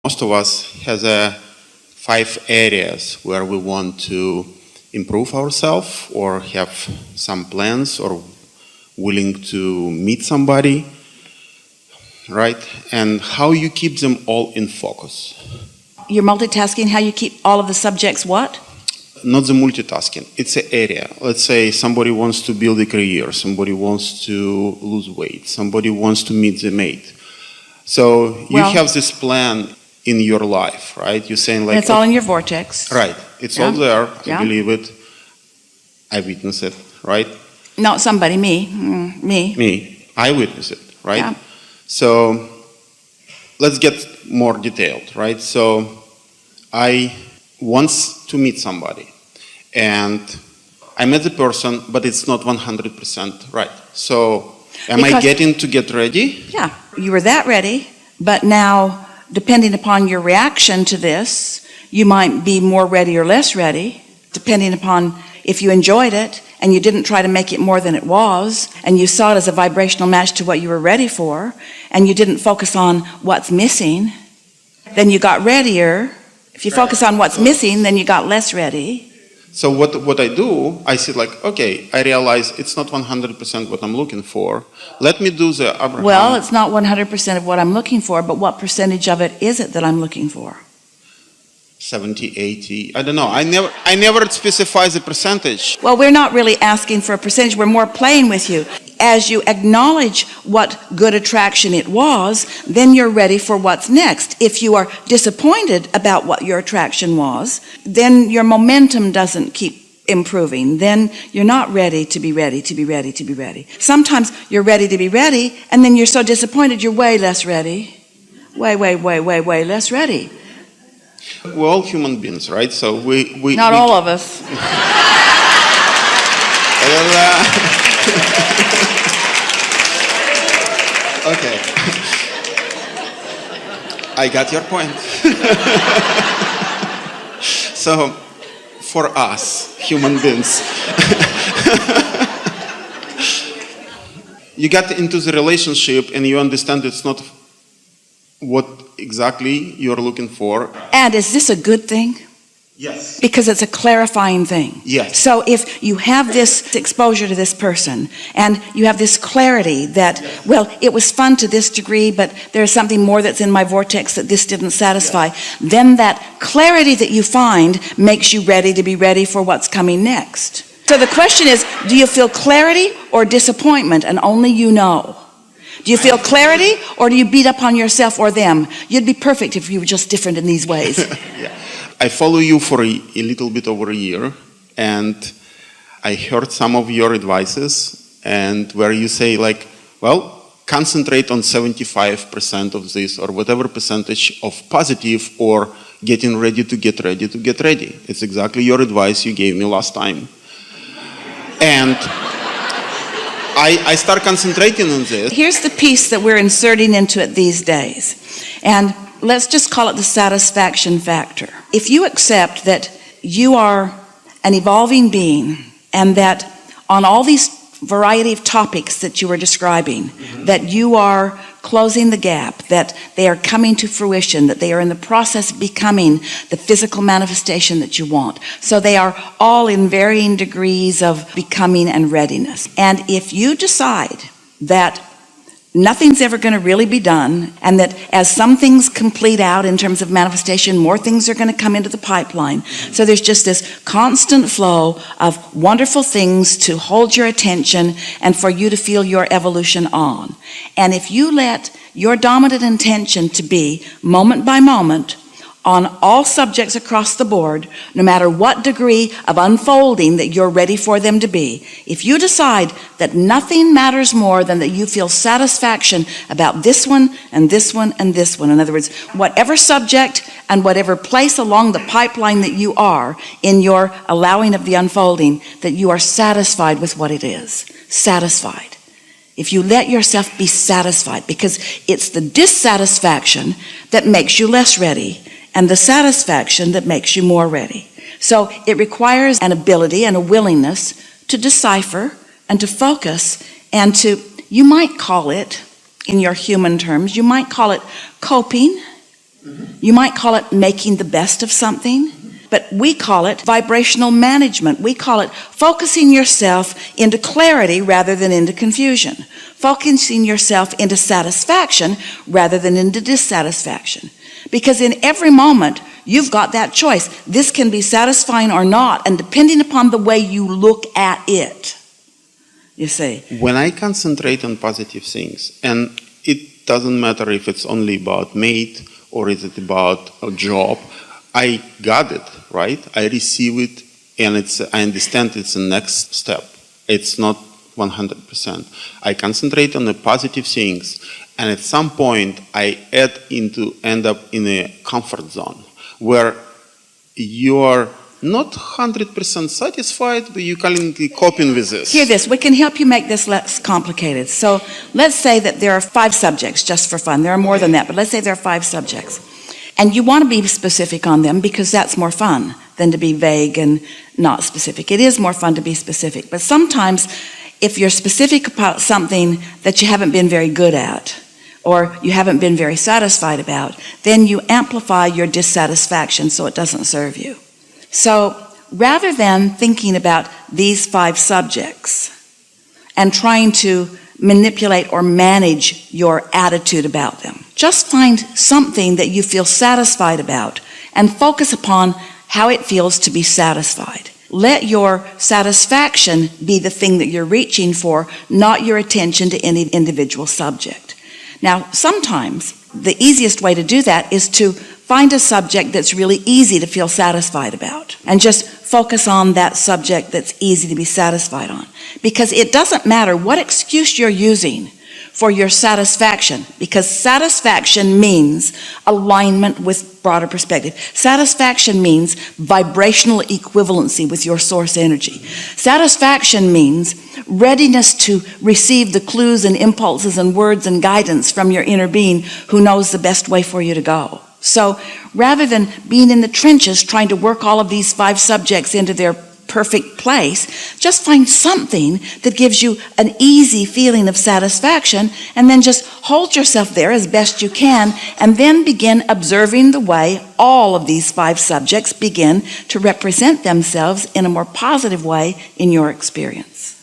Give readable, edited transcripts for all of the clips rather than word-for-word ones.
Most of us has 5 areas where we want to improve ourselves or have some plans or willing to meet somebody, right? And how you keep them all in focus. You're multitasking, how you keep all of the subjects what? Not the multitasking, it's an area. Let's say somebody wants to build a career, somebody wants to lose weight, somebody wants to meet the mate. So you have this plan in your life, right? You're saying like... And it's all in your vortex. Right, it's all there, I believe it. I witness it, right? No, somebody, me. Me, I witness it, right? Yeah. So let's get more detailed, right? So I want to meet somebody and I met the person, but it's not 100% right. So am I getting to get ready? Yeah, you were that ready, but now depending upon your reaction to this, you might be more ready or less ready, depending upon if you enjoyed it and you didn't try to make it more than it was, and you saw it as a vibrational match to what you were ready for, and you didn't focus on what's missing, then you got readier. If you focus on what's missing, then you got less ready. So what I do, I see like, okay, I realize it's not 100% what I'm looking for. Let me do the Abraham. Well, it's not 100% of what I'm looking for, but what percentage of it is it that I'm looking for? 70, 80, I don't know. I never specify the percentage. Well, we're not really asking for a percentage. We're more playing with you. As you acknowledge what good attraction it was, then you're ready for what's next. If you are disappointed about what your attraction was, then your momentum doesn't keep improving. Then you're not ready to be ready, to be ready, to be ready. Sometimes you're ready to be ready, and then you're so disappointed you're way less ready. Way less ready. We're all human beings, right? So we not all of us. Okay. I got your point. So, for us, human beings, you get into the relationship and you understand it's not what exactly you're looking for. And is this a good thing? Yes. Because it's a clarifying thing. Yes. So if you have this exposure to this person and you have this clarity that, well, it was fun to this degree, but there's something more that's in my vortex that this didn't satisfy, then that clarity that you find makes you ready to be ready for what's coming next. So the question is, do you feel clarity or disappointment? And only you know. Do you feel clarity or do you beat up on yourself or them? You'd be perfect if you were just different in these ways. Yeah. I follow you for a little bit over a year, and I heard some of your advices, and where you say like, well, concentrate on 75% of this or whatever percentage of positive or getting ready to get ready to get ready. It's exactly your advice you gave me last time. And I start concentrating on this. Here's the piece that we're inserting into it these days. And let's just call it the satisfaction factor. If you accept that you are an evolving being and that on all these variety of topics that you were describing, that you are closing the gap, that they are coming to fruition, that they are in the process of becoming the physical manifestation that you want. So they are all in varying degrees of becoming and readiness. And if you decide that nothing's ever going to really be done, and that as some things complete out in terms of manifestation, more things are going to come into the pipeline. So there's just this constant flow of wonderful things to hold your attention and for you to feel your evolution on. And if you let your dominant intention to be moment by moment on all subjects across the board, no matter what degree of unfolding that you're ready for them to be, if you decide that nothing matters more than that you feel satisfaction about this one and this one and this one, in other words, whatever subject and whatever place along the pipeline that you are in your allowing of the unfolding, that you are satisfied with what it is, satisfied. If you let yourself be satisfied, because it's the dissatisfaction that makes you less ready, and the satisfaction that makes you more ready. So it requires an ability and a willingness to decipher and to focus and to, you might call it, in your human terms, you might call it coping, You might call it making the best of something, but we call it vibrational management. We call it focusing yourself into clarity rather than into confusion. Focusing yourself into satisfaction rather than into dissatisfaction. Because in every moment, you've got that choice. This can be satisfying or not, and depending upon the way you look at it, you see. When I concentrate on positive things, and it doesn't matter if it's only about mate or is it about a job, I got it, right? I receive it, and I understand it's the next step. It's not 100%. I concentrate on the positive things, and at some point I end up in a comfort zone where you are not 100% satisfied, but you're coping with this. Hear this, we can help you make this less complicated. So let's say that there are 5 subjects, just for fun. There are more than that, but let's say there are 5 subjects. And you want to be specific on them because that's more fun than to be vague and not specific. It is more fun to be specific. But sometimes if you're specific about something that you haven't been very good at or you haven't been very satisfied about, then you amplify your dissatisfaction so it doesn't serve you. So rather than thinking about these 5 subjects and trying to manipulate or manage your attitude about them, just find something that you feel satisfied about and focus upon how it feels to be satisfied. Let your satisfaction be the thing that you're reaching for, not your attention to any individual subject. Now, sometimes the easiest way to do that is to find a subject that's really easy to feel satisfied about and just focus on that subject that's easy to be satisfied on. Because it doesn't matter what excuse you're using for your satisfaction, because satisfaction means alignment with broader perspective. Satisfaction means vibrational equivalency with your source energy. Satisfaction means readiness to receive the clues and impulses and words and guidance from your inner being who knows the best way for you to go. So rather than being in the trenches trying to work all of these 5 subjects into their perfect place, just find something that gives you an easy feeling of satisfaction and then just hold yourself there as best you can and then begin observing the way all of these 5 subjects begin to represent themselves in a more positive way in your experience.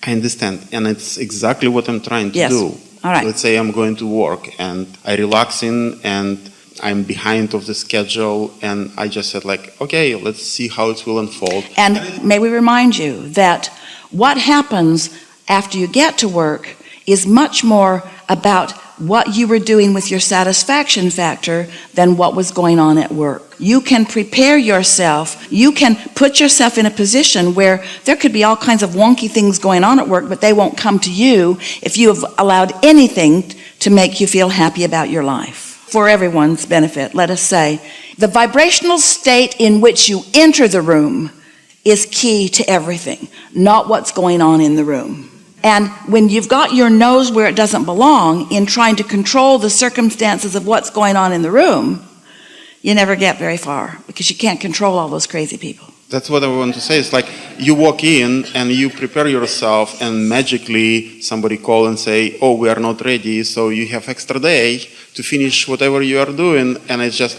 I understand, and it's exactly what I'm trying to do. All right. Let's say I'm going to work and I relax in and I'm behind of the schedule, and I just said okay, let's see how it will unfold. And may we remind you that what happens after you get to work is much more about what you were doing with your satisfaction factor than what was going on at work. You can prepare yourself, you can put yourself in a position where there could be all kinds of wonky things going on at work, but they won't come to you if you have allowed anything to make you feel happy about your life. For everyone's benefit, let us say, the vibrational state in which you enter the room is key to everything, not what's going on in the room. And when you've got your nose where it doesn't belong in trying to control the circumstances of what's going on in the room, you never get very far because you can't control all those crazy people. That's what I want to say. It's like you walk in and you prepare yourself and magically somebody call and say, oh, we are not ready, so you have extra day to finish whatever you are doing. And it's just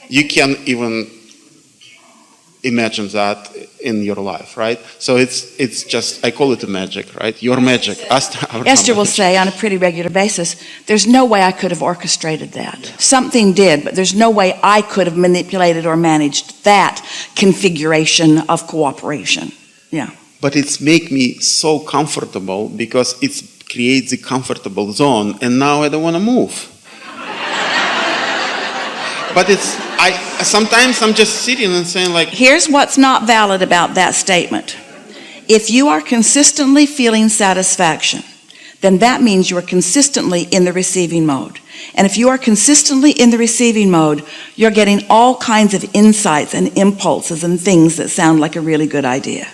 you can't even imagine that in your life, right? So it's just, I call it a magic, right? Your magic. Esther will say on a pretty regular basis, there's no way I could have orchestrated that. Yeah. Something did, but there's no way I could have manipulated or managed that configuration of cooperation. Yeah. But it's make me so comfortable because it creates a comfortable zone, and now I don't want to move. But sometimes I'm just sitting and saying here's what's not valid about that statement. If you are consistently feeling satisfaction, then that means you are consistently in the receiving mode. And if you are consistently in the receiving mode, you're getting all kinds of insights and impulses and things that sound like a really good idea.